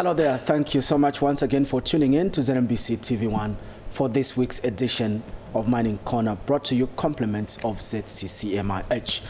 Hello there. Thank you so much once again for tuning in to ZNBC TV1 for this week's edition of Mining Corner, brought to you compliments of ZCCMIH.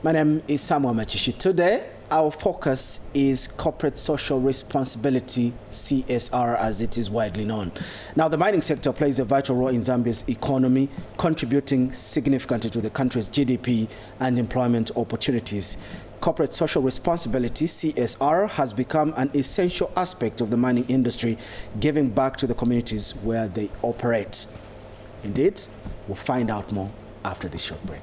My name is Samuel Machishi. Today, our focus is corporate social responsibility, CSR, as it is widely known. Now, the mining sector plays a vital role in Zambia's economy, contributing significantly to the country's GDP and employment opportunities. Corporate social responsibility, CSR, has become an essential aspect of the mining industry, giving back to the communities where they operate. Indeed, we'll find out more after this short break.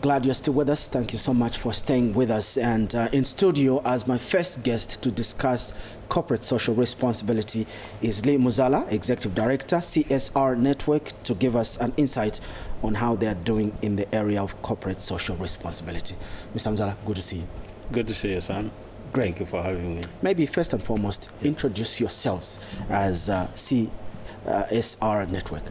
Glad you're still with us. Thank you so much for staying with us. And in studio as my first guest to discuss corporate social responsibility is Lee Muzala, Executive Director, CSR Network, to give us an insight on how they're doing in the area of corporate social responsibility. Mr. Muzala, good to see you. Good to see you, Sam. Great. Thank you for having me. Maybe first and foremost, introduce yourselves as CSR Network.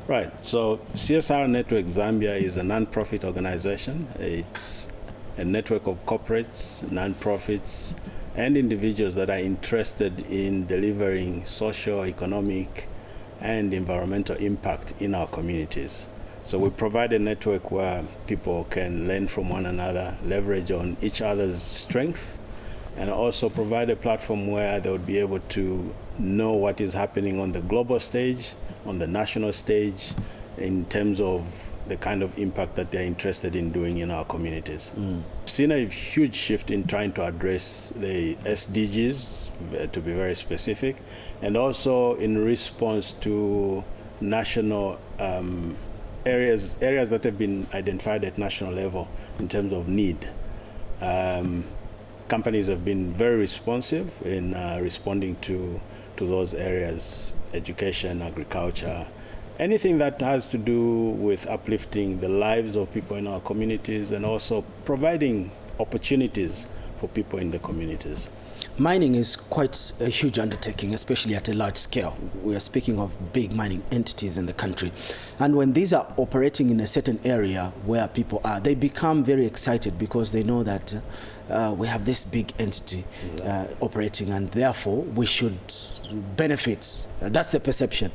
Right. So CSR Network Zambia is a non-profit organization. It's a network of corporates, non-profits, and individuals that are interested in delivering social, economic, and environmental impact in our communities. So we provide a network where people can learn from one another, leverage on each other's strength, and also provide a platform where they would be able to know what is happening on the global stage, on the national stage, in terms of the kind of impact that they're interested in doing in our communities. Seen a huge shift in trying to address the SDGs, to be very specific, and also in response to national areas that have been identified at national level in terms of need. Companies have been very responsive in responding to those areas: education, agriculture, anything that has to do with uplifting the lives of people in our communities and also providing opportunities for people in the communities. Mining is quite a huge undertaking, especially at a large scale. We are speaking of big mining entities in the country. And when these are operating in a certain area where people are, they become very excited because they know that we have this big entity operating, and therefore we should benefit. That's the perception.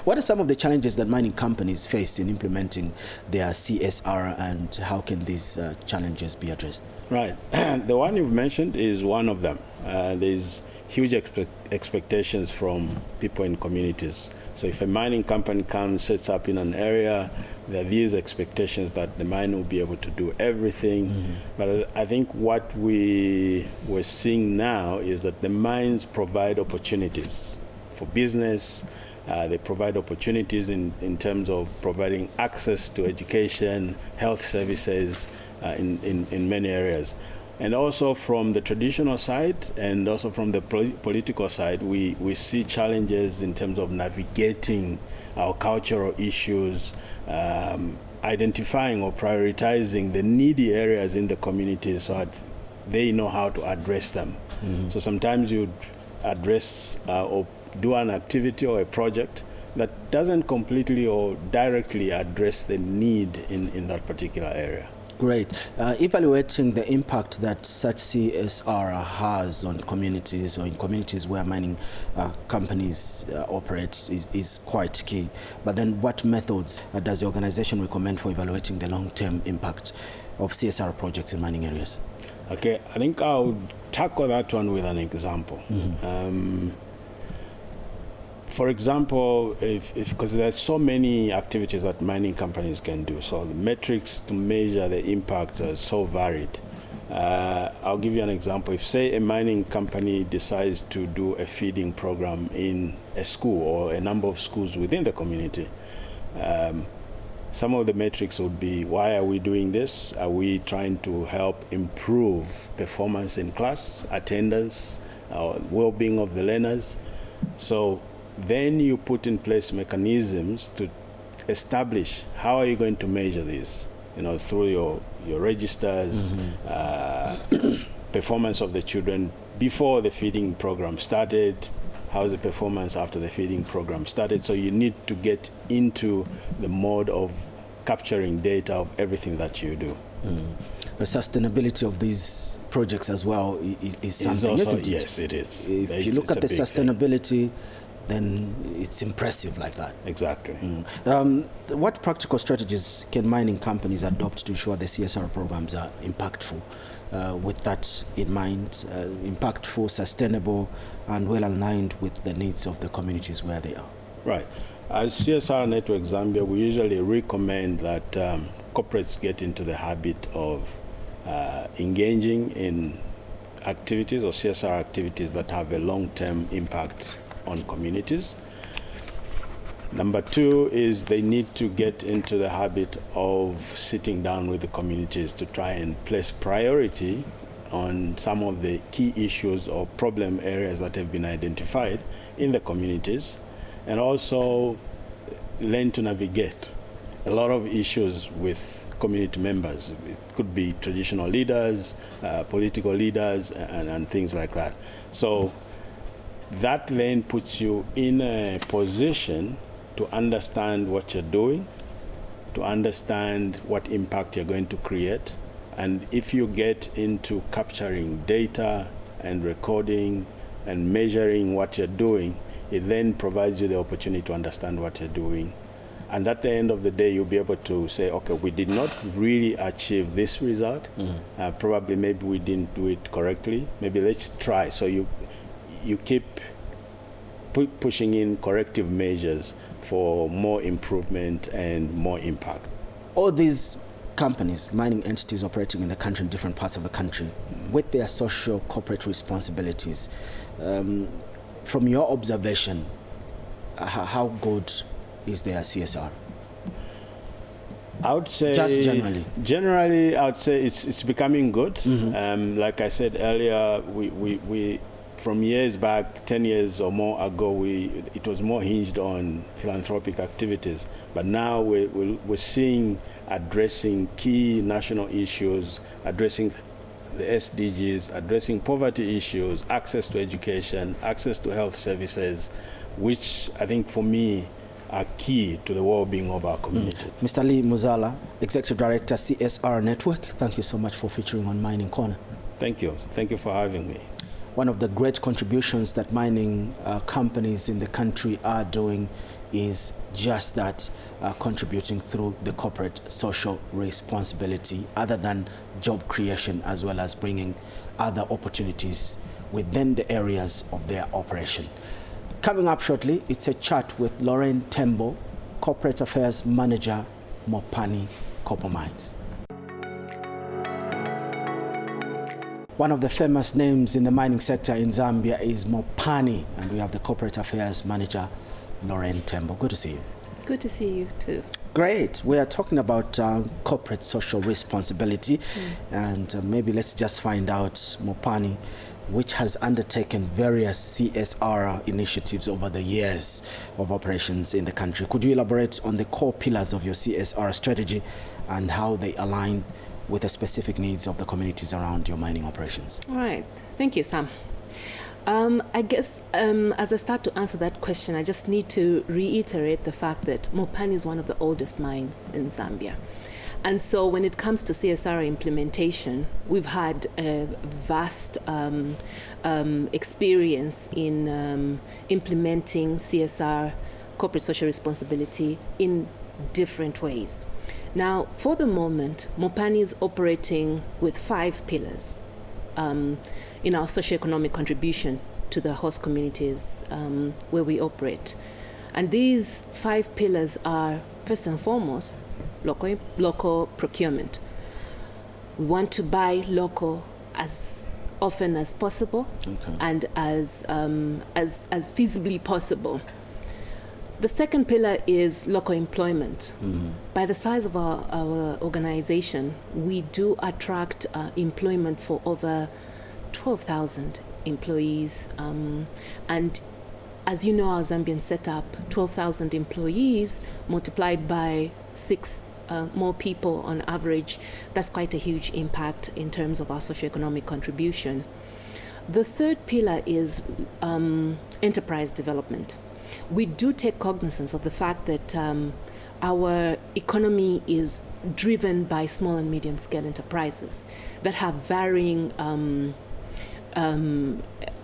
What are some of the challenges that mining companies face in implementing their CSR, and how can these challenges be addressed? Right. The one you've mentioned is one of them. There's huge expectations from people in communities. So if a mining company comes, sets up in an area, there are these expectations that the mine will be able to do everything. But I think what we're seeing now is that the mines provide opportunities for business. They provide opportunities in terms of providing access to education, health services in many areas. And also from the traditional side and also from the political side, we see challenges in terms of navigating our cultural issues, identifying or prioritizing the needy areas in the community so that they know how to address them. So sometimes you address or do an activity or a project that doesn't completely or directly address the need in that particular area. Great. Evaluating the impact that such CSR has on communities or in communities where mining companies operate is quite key. But then what methods does the organization recommend for evaluating the long-term impact of CSR projects in mining areas? Okay, I think I'll tackle that one with an example. For example, because there's so many activities that mining companies can do, so the metrics to measure the impact are so varied. I'll give you an example. If, say, a mining company decides to do a feeding program in a school or a number of schools within the community, some of the metrics would be: why are we doing this? Are we trying to help improve performance in class, attendance, well-being of the learners? So then you put in place mechanisms to establish how are you going to measure this, through your registers, performance of the children before the feeding program started, how's the performance after the feeding program started. So you need to get into the mode of capturing data of everything that you do. The sustainability of these projects as well is something, also, isn't it? Yes, it is. If you look at the sustainability, then it's impressive like that. Exactly. What practical strategies can mining companies adopt to ensure the CSR programs are impactful? With that in mind, impactful, sustainable, and well aligned with the needs of the communities where they are. Right. As CSR Network Zambia, we usually recommend that corporates get into the habit of engaging in activities or CSR activities that have a long-term impact on communities. Number two is they need to get into the habit of sitting down with the communities to try and place priority on some of the key issues or problem areas that have been identified in the communities, and also learn to navigate a lot of issues with community members. It could be traditional leaders, political leaders, and things like that. So that then puts you in a position to understand what you're doing, to understand what impact you're going to create. And if you get into capturing data and recording and measuring what you're doing, it then provides you the opportunity to understand what you're doing. And at the end of the day, you'll be able to say, okay, we did not really achieve this result. Probably maybe we didn't do it correctly. Maybe let's try. So you keep pushing in corrective measures for more improvement and more impact. All these companies, mining entities operating in the country, in different parts of the country, with their social corporate responsibilities, from your observation, how good is their CSR? I would say just generally. Generally, I would say it's becoming good. Like I said earlier, we from years back, 10 years or more ago, it was more hinged on philanthropic activities. But now we're seeing addressing key national issues, addressing the SDGs, addressing poverty issues, access to education, access to health services, which I think for me are key to the well-being of our community. Mr. Lee Muzala, Executive Director, CSR Network, thank you so much for featuring on Mining Corner. Thank you. Thank you for having me. One of the great contributions that mining companies in the country are doing is just that, contributing through the corporate social responsibility, other than job creation, as well as bringing other opportunities within the areas of their operation. Coming up shortly, it's a chat with Lorraine Tembo, Corporate Affairs Manager, Mopani Copper Mines. One of the famous names in the mining sector in Zambia is Mopani, and we have the Corporate Affairs Manager, Lorraine Tembo. Good to see you. Good to see you too. Great. We are talking about corporate social responsibility, and maybe let's just find out, Mopani, which has undertaken various CSR initiatives over the years of operations in the country. Could you elaborate on the core pillars of your CSR strategy and how they align with the specific needs of the communities around your mining operations? All right. Thank you, Sam. I guess as I start to answer that question, I just need to reiterate the fact that Mopani is one of the oldest mines in Zambia. And so when it comes to CSR implementation, we've had a vast experience in implementing CSR, corporate social responsibility, in different ways. Now, for the moment, Mopani is operating with 5 pillars in our socioeconomic contribution to the host communities where we operate. And these 5 pillars are, first and foremost, local procurement. We want to buy local as often as possible, and as feasibly possible. The second pillar is local employment. By the size of our organization, we do attract employment for over 12,000 employees. And as you know, our Zambian setup, 12,000 employees multiplied by 6 more people on average, that's quite a huge impact in terms of our socioeconomic contribution. The third pillar is enterprise development. We do take cognizance of the fact that our economy is driven by small and medium scale enterprises that have varying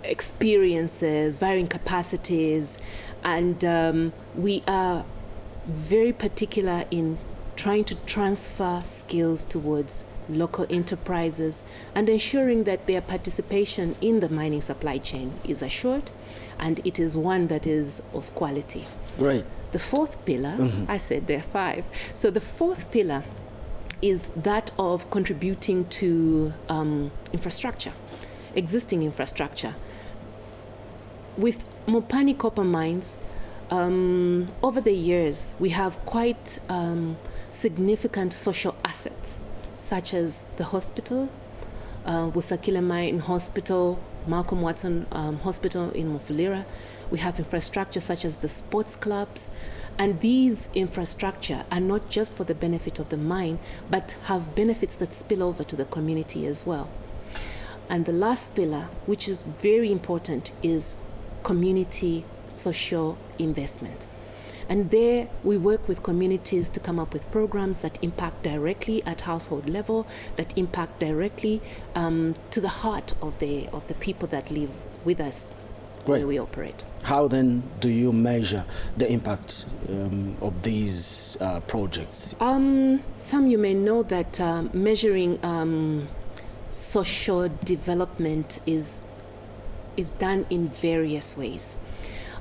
experiences, varying capacities, and we are very particular in trying to transfer skills towards local enterprises and ensuring that their participation in the mining supply chain is assured and it is one that is of quality. Right. The fourth pillar, I said there are 5. So the fourth pillar is that of contributing to infrastructure, existing infrastructure. With Mopani Copper Mines, over the years, we have quite significant social assets, such as the hospital, Busakile Mine Hospital, Malcolm Watson Hospital in Mufulira. We have infrastructure such as the sports clubs, and these infrastructure are not just for the benefit of the mine, but have benefits that spill over to the community as well. And the last pillar, which is very important, is community social investment. And there we work with communities to come up with programs that impact directly at household level, that impact directly to the heart of the people that live with us where we operate. How then do you measure the impact of these projects? Some you may know that measuring social development is done in various ways.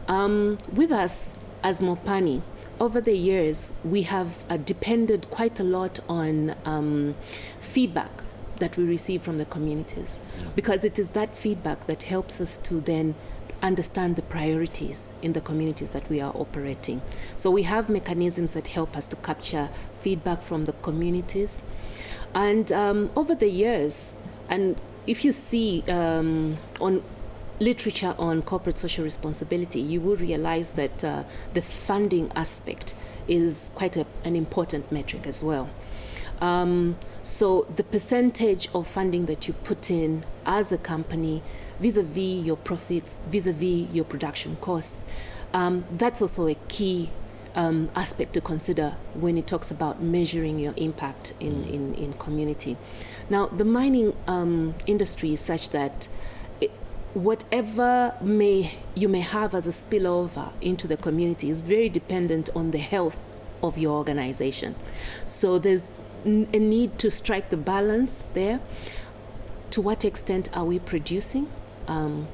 With us as Mopani, over the years, we have depended quite a lot on feedback that we receive from the communities, because it is that feedback that helps us to then understand the priorities in the communities that we are operating. So we have mechanisms that help us to capture feedback from the communities. And over the years, and if you see on literature on corporate social responsibility, you will realize that the funding aspect is quite an important metric as well. So the percentage of funding that you put in as a company vis-a-vis your profits, vis-a-vis your production costs, that's also a key aspect to consider when it talks about measuring your impact in community. Now, the mining industry is such that whatever you may have as a spillover into the community is very dependent on the health of your organization. So there's a need to strike the balance there. To what extent are we producing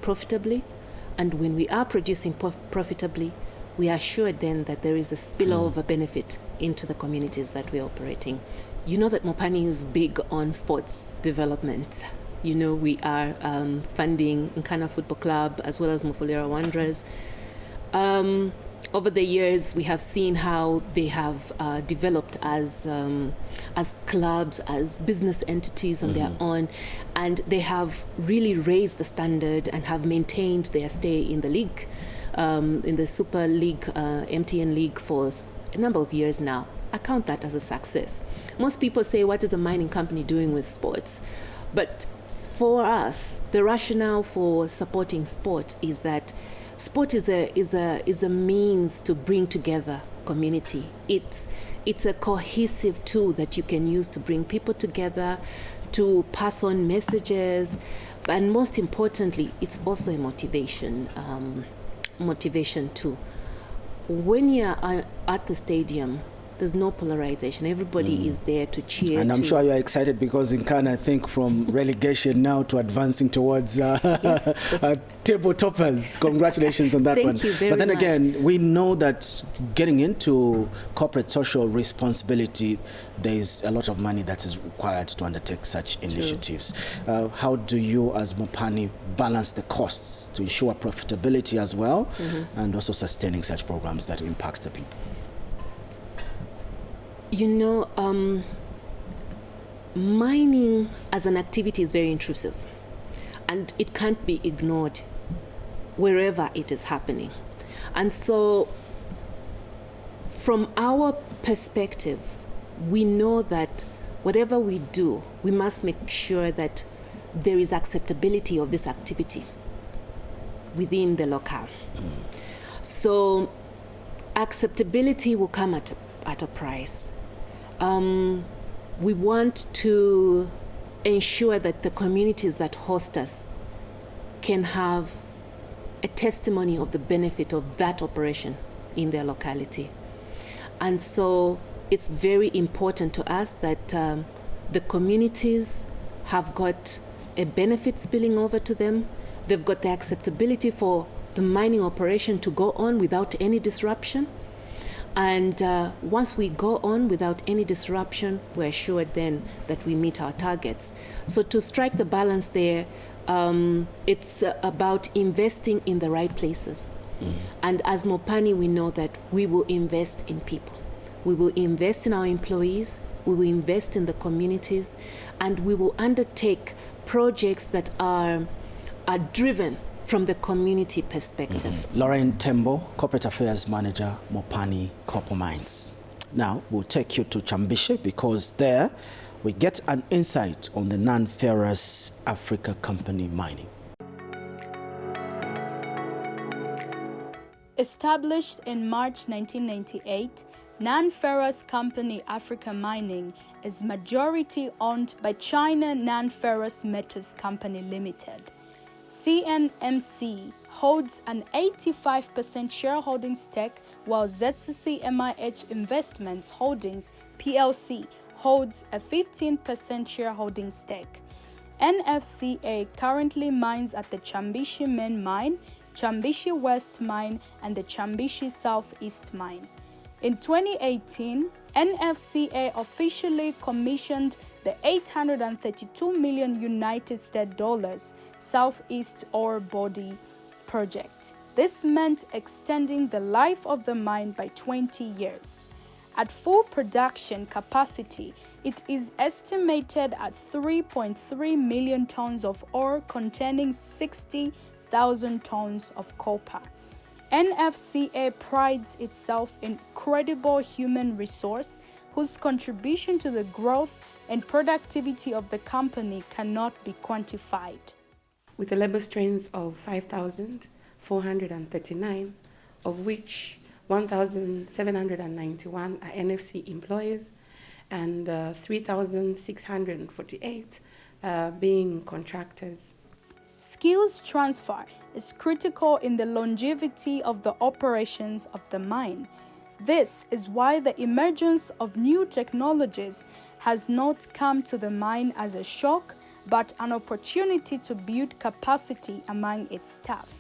profitably? And when we are producing profitably, we are sure then that there is a spillover benefit into the communities that we're operating. You know that Mopani is big on sports development. You know, we are funding Nkana Football Club as well as Mufulira Wanderers. Over the years, we have seen how they have developed as clubs, as business entities on their own, and they have really raised the standard and have maintained their stay in the league, in the Super League, MTN League, for a number of years now. I count that as a success. Most people say, what is a mining company doing with sports? But for us, the rationale for supporting sport is that sport is a means to bring together community. It's a cohesive tool that you can use to bring people together, to pass on messages, and most importantly, it's also a motivation too. When you're at the stadium, there's no polarization. Everybody is there to cheer. And I'm sure you're excited because in Ghana, I think from relegation now to advancing towards table toppers. Congratulations on that one. Thank you very much. But then again, we know that getting into corporate social responsibility, there is a lot of money that is required to undertake such initiatives. How do you, as Mopani, balance the costs to ensure profitability as well, and also sustaining such programs that impact the people? You know, mining as an activity is very intrusive, and it can't be ignored wherever it is happening. And so, from our perspective, we know that whatever we do, we must make sure that there is acceptability of this activity within the locale. So, acceptability will come at at a price. We want to ensure that the communities that host us can have a testimony of the benefit of that operation in their locality. And so it's very important to us that the communities have got a benefit spilling over to them. They've got the acceptability for the mining operation to go on without any disruption. And once we go on without any disruption, we're assured then that we meet our targets. So to strike the balance there, it's about investing in the right places. And as Mopani, we know that we will invest in people. We will invest in our employees, we will invest in the communities, and we will undertake projects that are driven from the community perspective. Lauren Tembo, Corporate Affairs Manager, Mopani Copper Mines. Now, we'll take you to Chambishi because there we get an insight on the non-ferrous Africa company mining. Established in March 1998, non-ferrous company Africa Mining is majority owned by China Non-Ferrous Metals Company Limited. CNMC holds an 85% shareholding stake, while ZCC-MIH Investments Holdings PLC holds a 15% shareholding stake. NFCA currently mines at the Chambishi Main Mine, Chambishi West Mine, and the Chambishi Southeast Mine. In 2018, NFCA officially commissioned the $832 million United States dollars Southeast Ore Body project. This meant extending the life of the mine by 20 years. At full production capacity, it is estimated at 3.3 million tons of ore containing 60,000 tons of copper. NFCA prides itself in credible human resource whose contribution to the growth and productivity of the company cannot be quantified. With a labor strength of 5,439, of which 1,791 are NFC employees and 3,648 being contractors. Skills transfer is critical in the longevity of the operations of the mine. This is why the emergence of new technologies has not come to the mine as a shock, but an opportunity to build capacity among its staff.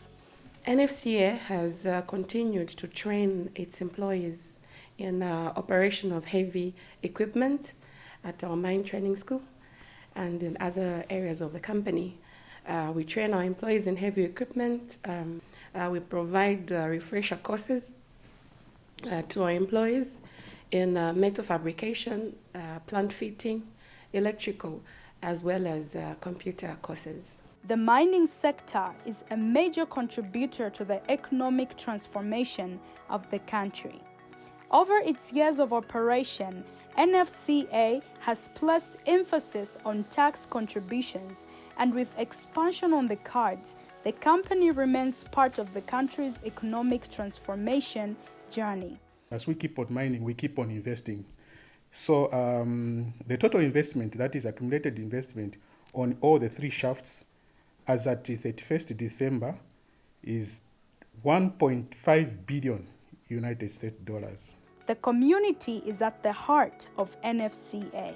NFCA has continued to train its employees in operation of heavy equipment at our mine training school and in other areas of the company. We train our employees in heavy equipment. We provide refresher courses to our employees in metal fabrication, plant fitting, electrical, as well as computer courses. The mining sector is a major contributor to the economic transformation of the country. Over its years of operation, NFCA has placed emphasis on tax contributions, and with expansion on the cards, the company remains part of the country's economic transformation journey. As we keep on mining, we keep on investing. So the total investment, that is accumulated investment on all the three shafts as at the 31st December is 1.5 billion United States dollars. The community is at the heart of NFCA.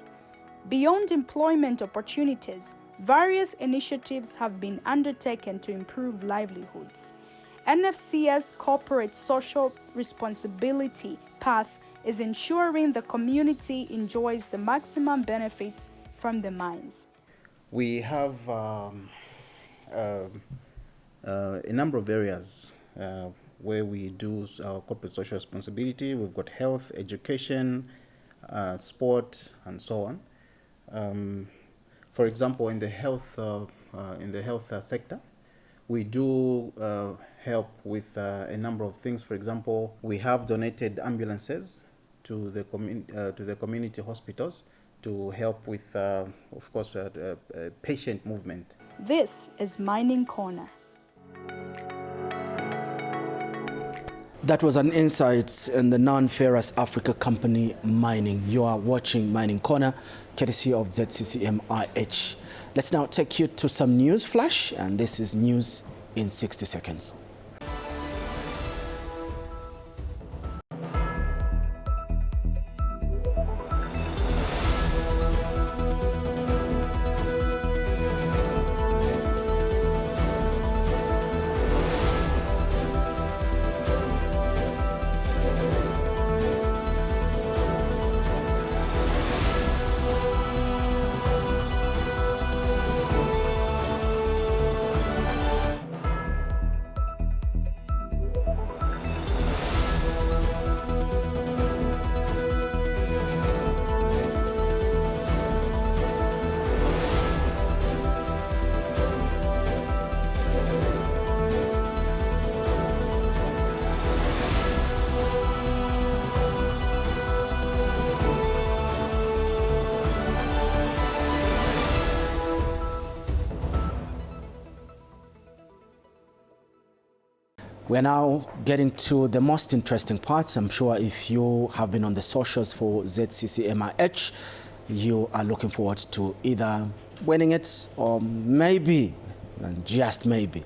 Beyond employment opportunities, various initiatives have been undertaken to improve livelihoods. NFCA's corporate social responsibility path is ensuring the community enjoys the maximum benefits from the mines. We have a number of areas where we do our corporate social responsibility. We've got health, education, sport, and so on. For example, in the health sector, we do help with a number of things. For example, we have donated ambulances to the community hospitals to help with, of course, patient movement. This is Mining Corner. That was an insight in the non-ferrous Africa company mining. You are watching Mining Corner, courtesy of ZCCMIH. Let's now take you to some news flash, and this is news in 60 seconds. We're now getting to the most interesting parts. I'm sure if you have been on the socials for ZCCMIH, you are looking forward to either winning it or maybe, and just maybe,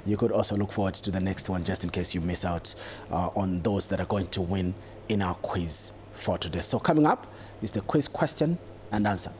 you could also look forward to the next one just in case you miss out on those that are going to win in our quiz for today. So coming up is the quiz question and answer.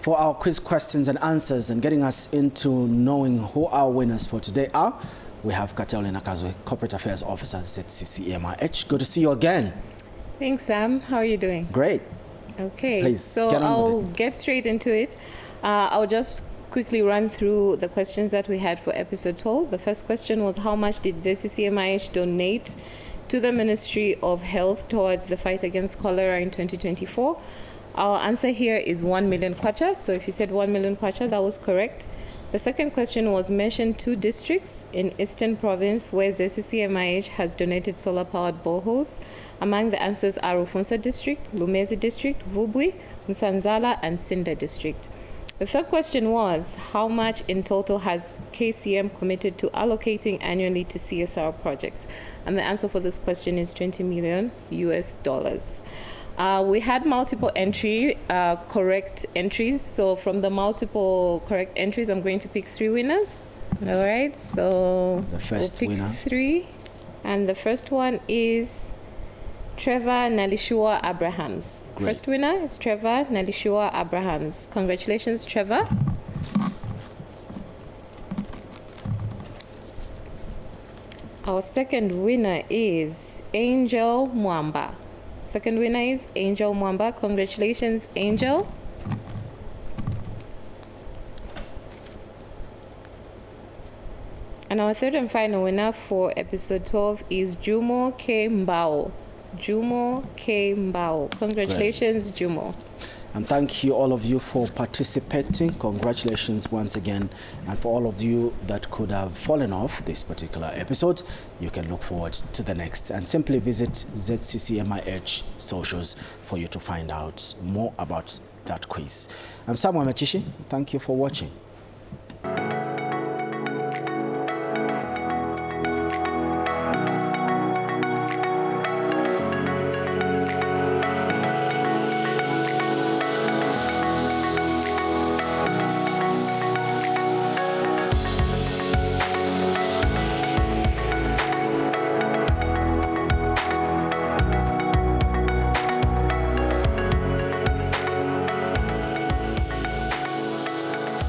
For our quiz questions and answers and getting us into knowing who our winners for today are, we have Kateole Nakazwe, Corporate Affairs Officer at ZCCMIH. Good to see you again. Thanks, Sam. How are you doing? Great. Okay, Please, so get on I'll with it. get straight into it. I'll just quickly run through the questions that we had for episode 12. The first question was, how much did ZCCMIH donate to the Ministry of Health towards the fight against cholera in 2024? Our answer here is 1 million kwacha. So if you said 1 million kwacha, that was correct. The second question was, mention 2 districts in Eastern Province where ZCCMIH has donated solar-powered boreholes. Among the answers are Rufunsa District, Lumezi District, Vubwi, Msanzala, and Sinda District. The third question was, how much in total has KCM committed to allocating annually to CSR projects? And the answer for this question is $20 million. We had multiple correct entries. So from the multiple correct entries, I'm going to pick 3 winners. All right, so The first we'll pick winner. 3. And the first one is Trevor Nalishua Abrahams. Great. First winner is Trevor Nalishua Abrahams. Congratulations, Trevor. Our second winner is Angel Mwamba. Second winner is Angel Mwamba. Congratulations, Angel. And our third and final winner for episode 12 is Jumo K. Mbao. Jumo K. Mbao. Congratulations, Jumo. And thank you, all of you, for participating. Congratulations once again. And for all of you that could have fallen off this particular episode, you can look forward to the next. And simply visit ZCCMIH socials for you to find out more about that quiz. I'm Samuel Machishi. Thank you for watching.